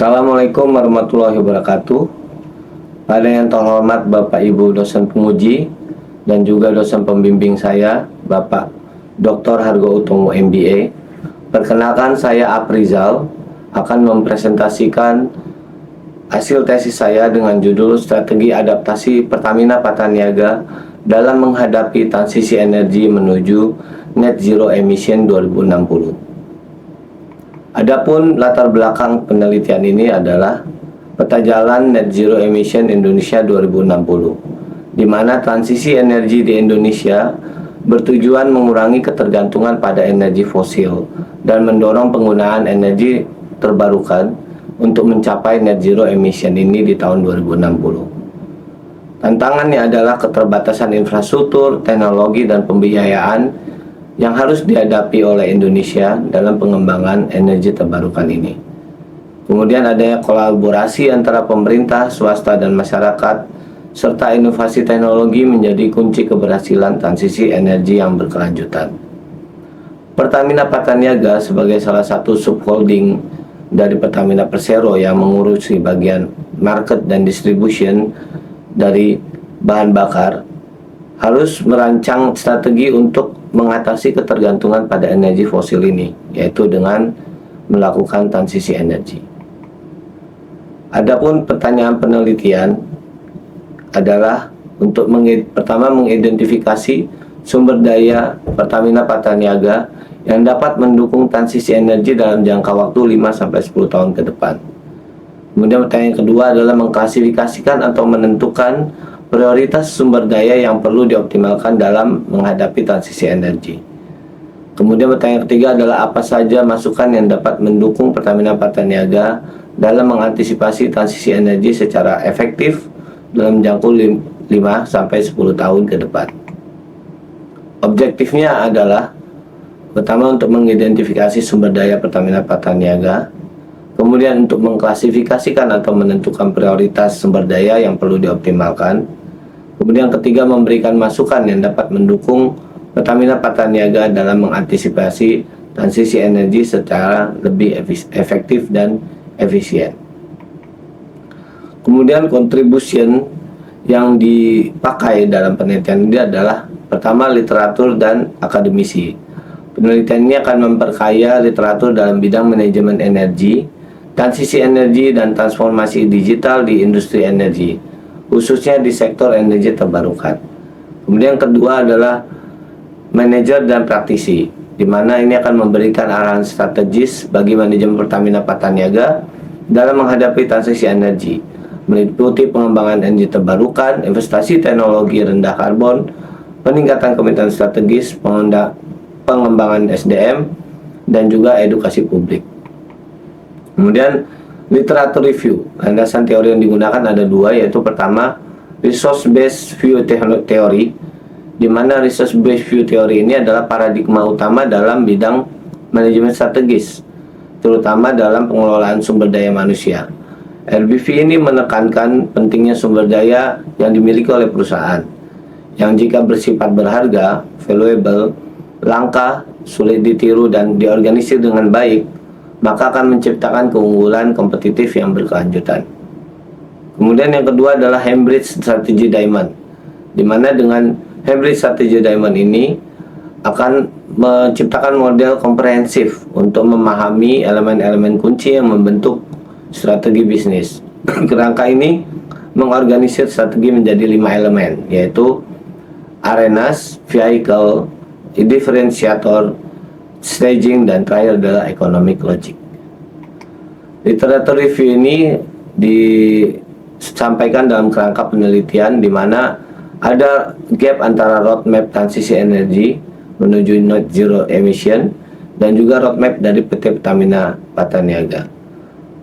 Assalamualaikum warahmatullahi wabarakatuh. Pada yang terhormat Bapak Ibu dosen penguji dan juga dosen pembimbing saya, Bapak Dr. Hargo Utomo MBA. Perkenalkan, saya Aprizal akan mempresentasikan hasil tesis saya dengan judul Strategi Adaptasi Pertamina Patraniaga dalam menghadapi transisi energi menuju Net Zero Emission 2060. Adapun latar belakang penelitian ini adalah peta jalan Net Zero Emission Indonesia 2060, di mana transisi energi di Indonesia bertujuan mengurangi ketergantungan pada energi fosil dan mendorong penggunaan energi terbarukan untuk mencapai Net Zero Emission ini di tahun 2060. Tantangannya adalah keterbatasan infrastruktur, teknologi, dan pembiayaan yang harus dihadapi oleh Indonesia dalam pengembangan energi terbarukan ini. Kemudian adanya kolaborasi antara pemerintah, swasta, dan masyarakat, serta inovasi teknologi menjadi kunci keberhasilan transisi energi yang berkelanjutan. Pertamina Patraniaga sebagai salah satu subholding dari Pertamina Persero yang mengurusi bagian market dan distribution dari bahan bakar, harus merancang strategi untuk mengatasi ketergantungan pada energi fosil ini, yaitu dengan melakukan transisi energi. Adapun pertanyaan penelitian adalah untuk pertama mengidentifikasi sumber daya Pertamina Patraniaga yang dapat mendukung transisi energi dalam jangka waktu 5-10 tahun ke depan. Kemudian pertanyaan kedua adalah mengklasifikasikan atau menentukan prioritas sumber daya yang perlu dioptimalkan dalam menghadapi transisi energi. Kemudian pertanyaan ketiga adalah apa saja masukan yang dapat mendukung Pertamina Patraniaga dalam mengantisipasi transisi energi secara efektif dalam jangka 5-10 tahun ke depan. Objektifnya adalah pertama untuk mengidentifikasi sumber daya Pertamina Patraniaga, kemudian untuk mengklasifikasikan atau menentukan prioritas sumber daya yang perlu dioptimalkan. Kemudian ketiga, memberikan masukan yang dapat mendukung Pertamina Patraniaga dalam mengantisipasi transisi energi secara lebih efektif dan efisien. Kemudian contribution yang dipakai dalam penelitian ini adalah pertama, literatur dan akademisi. Penelitian ini akan memperkaya literatur dalam bidang manajemen energi, transisi energi, dan transformasi digital di industri energi, khususnya di sektor energi terbarukan. Kemudian kedua adalah manajer dan praktisi, di mana ini akan memberikan arahan strategis bagi manajemen Pertamina Patraniaga dalam menghadapi transisi energi, meliputi pengembangan energi terbarukan, investasi teknologi rendah karbon, peningkatan komitmen strategis, pengembangan SDM, dan juga edukasi publik. Kemudian literatur review, landasan teori yang digunakan ada dua, yaitu pertama resource based view theory, di mana resource based view theory ini adalah paradigma utama dalam bidang manajemen strategis, terutama dalam pengelolaan sumber daya manusia. RBV ini menekankan pentingnya sumber daya yang dimiliki oleh perusahaan, yang jika bersifat berharga, valuable, langka, sulit ditiru, dan diorganisir dengan baik, maka akan menciptakan keunggulan kompetitif yang berkelanjutan. Kemudian yang kedua adalah Cambridge Strategy Diamond, di mana dengan Cambridge Strategy Diamond ini akan menciptakan model komprehensif untuk memahami elemen-elemen kunci yang membentuk strategi bisnis. Kerangka ini mengorganisir strategi menjadi 5 elemen, yaitu arenas, vehicle, differentiator, staging, dan terakhir adalah economic logic. Literatur review ini disampaikan dalam kerangka penelitian di mana ada gap antara roadmap transisi energi menuju net zero emission dan juga roadmap dari PT Pertamina Patraniaga.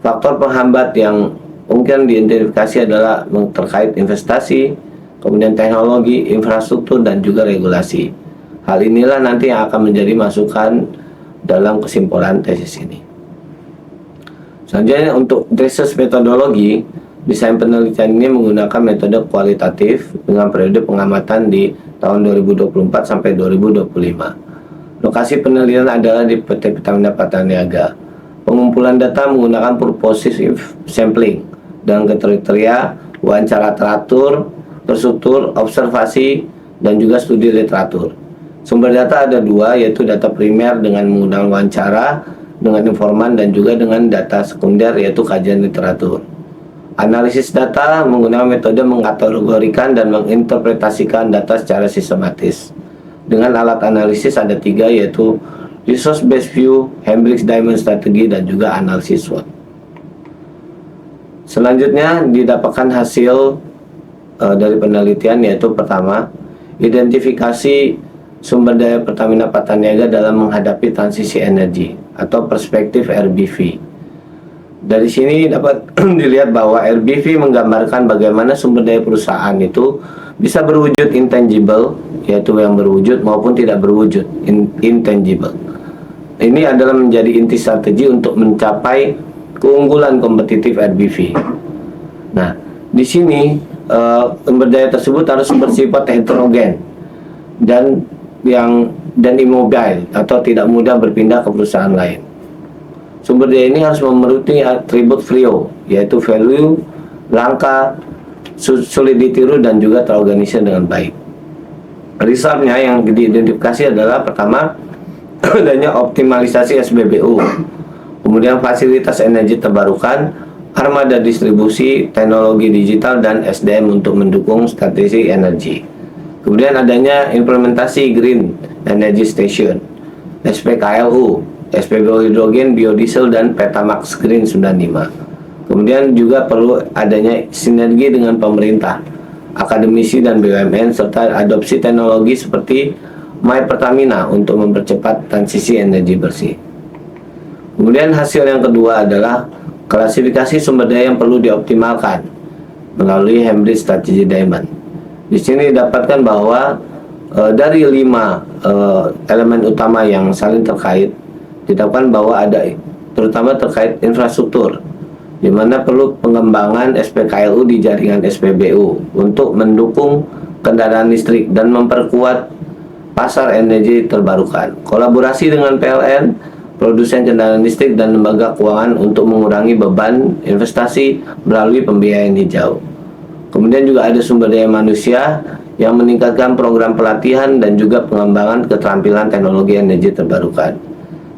Faktor penghambat yang mungkin diidentifikasi adalah terkait investasi, kemudian teknologi, infrastruktur, dan juga regulasi. Hal inilah nanti yang akan menjadi masukan dalam kesimpulan tesis ini. Selanjutnya untuk research metodologi, desain penelitian ini menggunakan metode kualitatif dengan periode pengamatan di tahun 2024 sampai 2025. Lokasi penelitian adalah di PT Pertamina Patraniaga. pengumpulan data menggunakan purposive sampling dengan kriteria wawancara teratur, terstruktur, observasi, dan juga studi literatur. Sumber data ada dua, yaitu data primer dengan menggunakan wawancara dengan informan dan juga dengan data sekunder, yaitu kajian literatur. Analisis data menggunakan metode mengkategorikan dan menginterpretasikan data secara sistematis. Dengan alat analisis ada tiga, yaitu Resource Based View, Hendrix-Diamond Strategy, dan juga analisis SWOT. Selanjutnya didapatkan hasil dari penelitian, yaitu pertama, identifikasi sumber daya Pertamina Pattaniaga dalam menghadapi transisi energi atau perspektif RBV. Dari sini dapat dilihat bahwa RBV menggambarkan bagaimana sumber daya perusahaan itu bisa berwujud intangible, yaitu yang berwujud, maupun tidak berwujud, intangible. Ini adalah menjadi inti strategi untuk mencapai keunggulan kompetitif RBV. Nah, di sini sumber daya tersebut harus bersifat heterogen dan immobile atau tidak mudah berpindah ke perusahaan lain. Sumber daya ini harus memenuhi atribut FRIO, yaitu value, langka, sulit ditiru, dan juga terorganisir dengan baik. Resultnya yang diidentifikasi adalah pertama, adanya optimalisasi SBBU, kemudian fasilitas energi terbarukan, armada distribusi, teknologi digital, dan SDM untuk mendukung strategi energi. Kemudian adanya implementasi Green Energy Station, SPKLU, SPBU hidrogen, biodiesel, dan Petamax Green 95. Kemudian juga perlu adanya sinergi dengan pemerintah, akademisi, dan BUMN, serta adopsi teknologi seperti My Pertamina untuk mempercepat transisi energi bersih. Kemudian hasil yang kedua adalah klasifikasi sumber daya yang perlu dioptimalkan melalui Hendrix Strategy Diamond. Di sini didapatkan bahwa dari 5 elemen utama yang saling terkait, didapatkan bahwa ada terutama terkait infrastruktur, di mana perlu pengembangan SPKLU di jaringan SPBU untuk mendukung kendaraan listrik dan memperkuat pasar energi terbarukan. Kolaborasi dengan PLN, produsen kendaraan listrik, dan lembaga keuangan untuk mengurangi beban investasi melalui pembiayaan hijau. Kemudian juga ada sumber daya manusia yang meningkatkan program pelatihan dan juga pengembangan keterampilan teknologi energi terbarukan.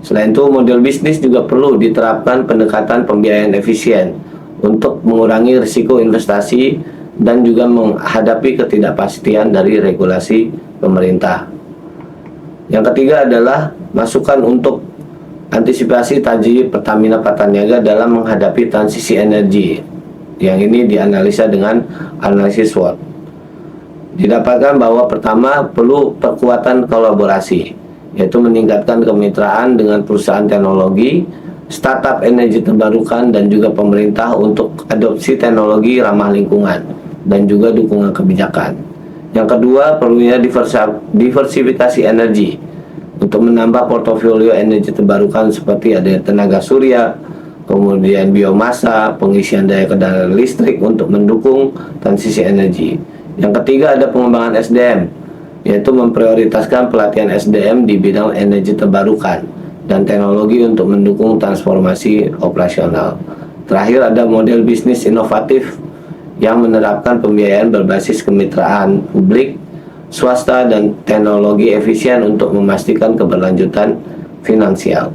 Selain itu, model bisnis juga perlu diterapkan pendekatan pembiayaan efisien untuk mengurangi risiko investasi dan juga menghadapi ketidakpastian dari regulasi pemerintah. Yang ketiga adalah masukan untuk antisipasi strategi Pertamina Pattaniaga dalam menghadapi transisi energi. Yang ini dianalisa dengan analisis SWOT. Didapatkan bahwa pertama perlu perkuatan kolaborasi, yaitu meningkatkan kemitraan dengan perusahaan teknologi, startup energi terbarukan, dan juga pemerintah untuk adopsi teknologi ramah lingkungan dan juga dukungan kebijakan. Yang kedua, perlunya diversifikasi energi untuk menambah portofolio energi terbarukan seperti ada tenaga surya, kemudian biomasa, pengisian daya kendaraan listrik untuk mendukung transisi energi. Yang ketiga ada pengembangan SDM, yaitu memprioritaskan pelatihan SDM di bidang energi terbarukan dan teknologi untuk mendukung transformasi operasional. Terakhir ada model bisnis inovatif yang menerapkan pembiayaan berbasis kemitraan publik, swasta, dan teknologi efisien untuk memastikan keberlanjutan finansial.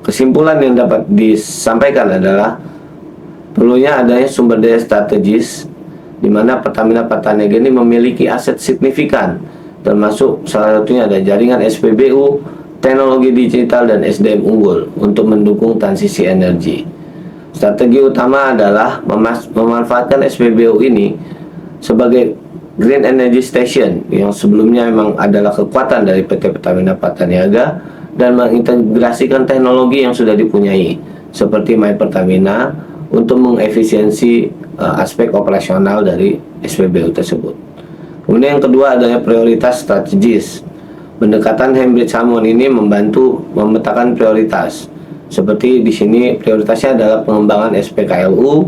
Kesimpulan yang dapat disampaikan adalah perlunya adanya sumber daya strategis di mana Pertamina Pattaniaga ini memiliki aset signifikan, termasuk salah satunya ada jaringan SPBU, teknologi digital, dan SDM unggul untuk mendukung transisi energi. Strategi utama adalah memanfaatkan SPBU ini sebagai Green Energy Station yang sebelumnya memang adalah kekuatan dari PT Pertamina Pattaniaga, dan mengintegrasikan teknologi yang sudah dipunyai seperti My Pertamina untuk mengefisiensi aspek operasional dari SPBU tersebut. Kemudian yang kedua adanya prioritas strategis. Pendekatan Hendrix Hammond ini membantu memetakan prioritas. Seperti di sini prioritasnya adalah pengembangan SPKLU,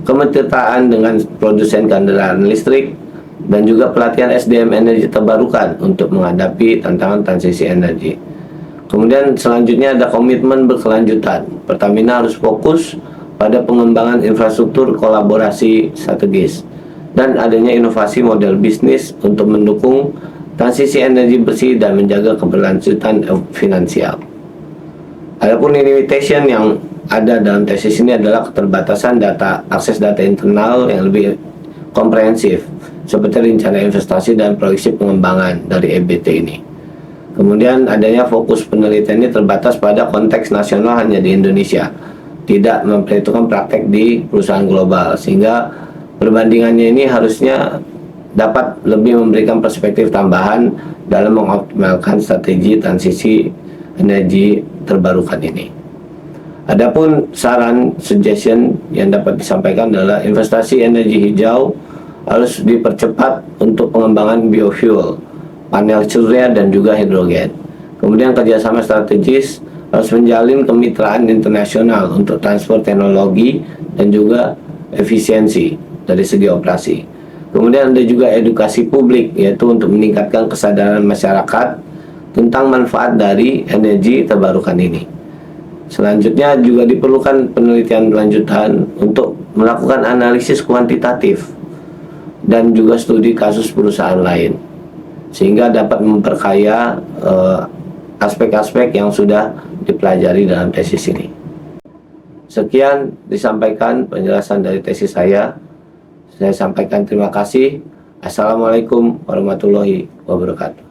kemitraan dengan produsen kendaraan listrik, dan juga pelatihan SDM energi terbarukan untuk menghadapi tantangan transisi energi. Kemudian selanjutnya ada komitmen berkelanjutan. Pertamina harus fokus pada pengembangan infrastruktur kolaborasi strategis dan adanya inovasi model bisnis untuk mendukung transisi energi bersih dan menjaga keberlanjutan finansial. Adapun limitation yang ada dalam tesis ini adalah keterbatasan akses data internal yang lebih komprehensif seperti rencana investasi dan proyeksi pengembangan dari EBT ini. Kemudian adanya fokus penelitian ini terbatas pada konteks nasional hanya di Indonesia, tidak memperhitungkan praktek di perusahaan global, sehingga perbandingannya ini harusnya dapat lebih memberikan perspektif tambahan dalam mengoptimalkan strategi transisi energi terbarukan ini. Adapun saran suggestion yang dapat disampaikan adalah investasi energi hijau harus dipercepat untuk pengembangan biofuel, panel surya dan juga hidrogen. Kemudian kerjasama strategis harus menjalin kemitraan internasional untuk transfer teknologi dan juga efisiensi dari segi operasi. Kemudian ada juga edukasi publik, yaitu untuk meningkatkan kesadaran masyarakat tentang manfaat dari energi terbarukan ini. Selanjutnya juga diperlukan penelitian lanjutan untuk melakukan analisis kuantitatif dan juga studi kasus perusahaan lain, sehingga dapat memperkaya aspek-aspek yang sudah dipelajari dalam tesis ini. Sekian disampaikan penjelasan dari tesis saya. Saya sampaikan terima kasih. Assalamualaikum warahmatullahi wabarakatuh.